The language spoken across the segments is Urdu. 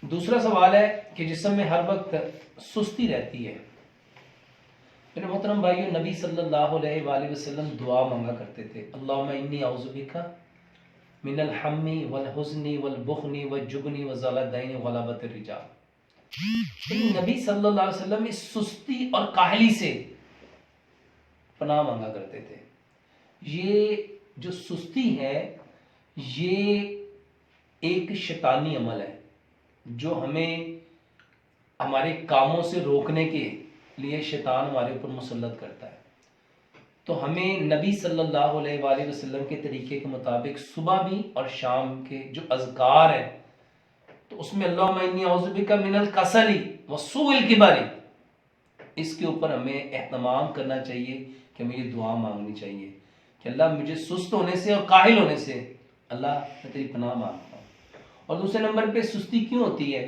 دوسرا سوال ہے کہ جسم میں ہر وقت سستی رہتی ہے. میرے محترم بھائیو، نبی صلی اللہ علیہ وآلہ وسلم دعا مانگا کرتے تھے، اللہم انی اعوذ بک من الحم والحزن والبخل والجبن وذل الدین وغلبۃ الرجال. نبی صلی اللہ علیہ وسلم اس سستی اور کاہلی سے پناہ مانگا کرتے تھے. یہ جو سستی ہے یہ ایک شیطانی عمل ہے جو ہمیں ہمارے کاموں سے روکنے کے لیے شیطان ہمارے اوپر مسلط کرتا ہے. تو ہمیں نبی صلی اللہ علیہ وآلہ وسلم کے طریقے کے مطابق صبح بھی اور شام کے جو اذکار ہیں تو اس میں اللہم انی اعوذ بک من الکسل وسوء الکبر، اس کے اوپر ہمیں اہتمام کرنا چاہیے کہ ہمیں یہ دعا مانگنی چاہیے کہ اللہ مجھے سست ہونے سے اور کاہل ہونے سے اللہ میں تیری پناہ مانگتا ہوں. اور دوسرے نمبر پہ سستی کیوں ہوتی ہے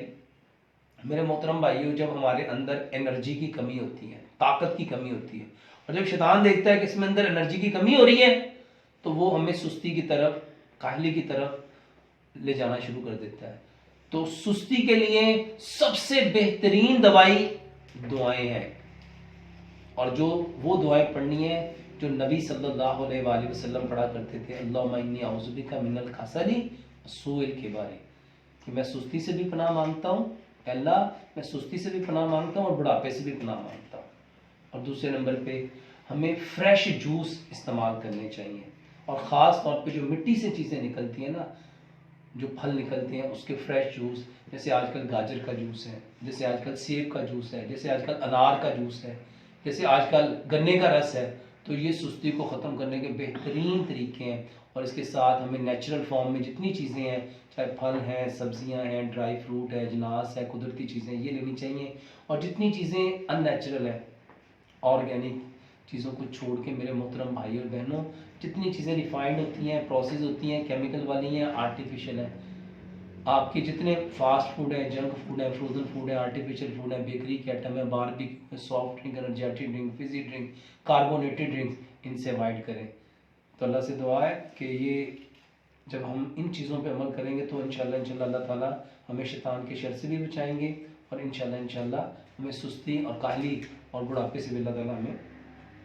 میرے محترم بھائیو؟ جب ہمارے اندر انرجی کی کمی ہوتی ہے، طاقت کی کمی ہوتی ہے، اور جب شیطان دیکھتا ہے کہ اس میں اندر انرجی کی کمی ہو رہی ہے تو وہ ہمیں سستی کی طرف، کاہلی کی طرف لے جانا شروع کر دیتا ہے. تو سستی کے لیے سب سے بہترین دوائی دعائیں ہیں، اور جو وہ دعائیں پڑھنی ہے جو نبی صلی اللہ علیہ وآلہ وسلم پڑھا کرتے تھے، اللہم انی اعوذ بک من الکسل وسوء الکبر، کہ میں سستی سے بھی پناہ مانگتا ہوں، اے اللہ میں سستی سے بھی پناہ مانگتا ہوں اور بڑھاپے سے بھی پناہ مانگتا ہوں. اور دوسرے نمبر پہ ہمیں فریش جوس استعمال کرنے چاہیے، اور خاص طور پہ جو مٹی سے چیزیں نکلتی ہیں نا، جو پھل نکلتے ہیں اس کے فریش جوس، جیسے آج کل گاجر کا جوس ہے، جیسے آج کل سیب کا جوس ہے، جیسے آج کل انار کا جوس ہے، جیسے آج کل گنے کا رس ہے. تو یہ سستی کو ختم کرنے کے بہترین طریقے ہیں. اور اس کے ساتھ ہمیں نیچرل فارم میں جتنی چیزیں ہیں، چاہے پھل ہیں، سبزیاں ہیں، ڈرائی فروٹ ہے، جناس ہے، قدرتی چیزیں، یہ لینی چاہیے. اور جتنی چیزیں ان نیچرل ہیں، آرگینک چیزوں کو چھوڑ کے میرے محترم بھائی اور بہنوں، جتنی چیزیں ریفائنڈ ہوتی ہیں، پروسیس ہوتی ہیں، کیمیکل والی ہیں، آرٹیفیشل ہیں، آپ کے جتنے فاسٹ فوڈ ہے، جنک فوڈ ہے، فروزن فوڈ ہے، آرٹیفیشل فوڈ ہے، بیکری کے آئٹم ہے، barbecue, soft drink, energetic drink, fizzy drink, carbonated drink, ان سے اوائڈ کریں. تو اللہ سے دعا ہے کہ یہ جب ہم ان چیزوں پہ عمل کریں گے تو انشاءاللہ اللہ تعالیٰ ہمیں شیطان کے شر سے بھی بچائیں گے، اور انشاءاللہ ہمیں سستی اور کاہلی اور بڑھاپے سے بھی اللہ تعالیٰ ہمیں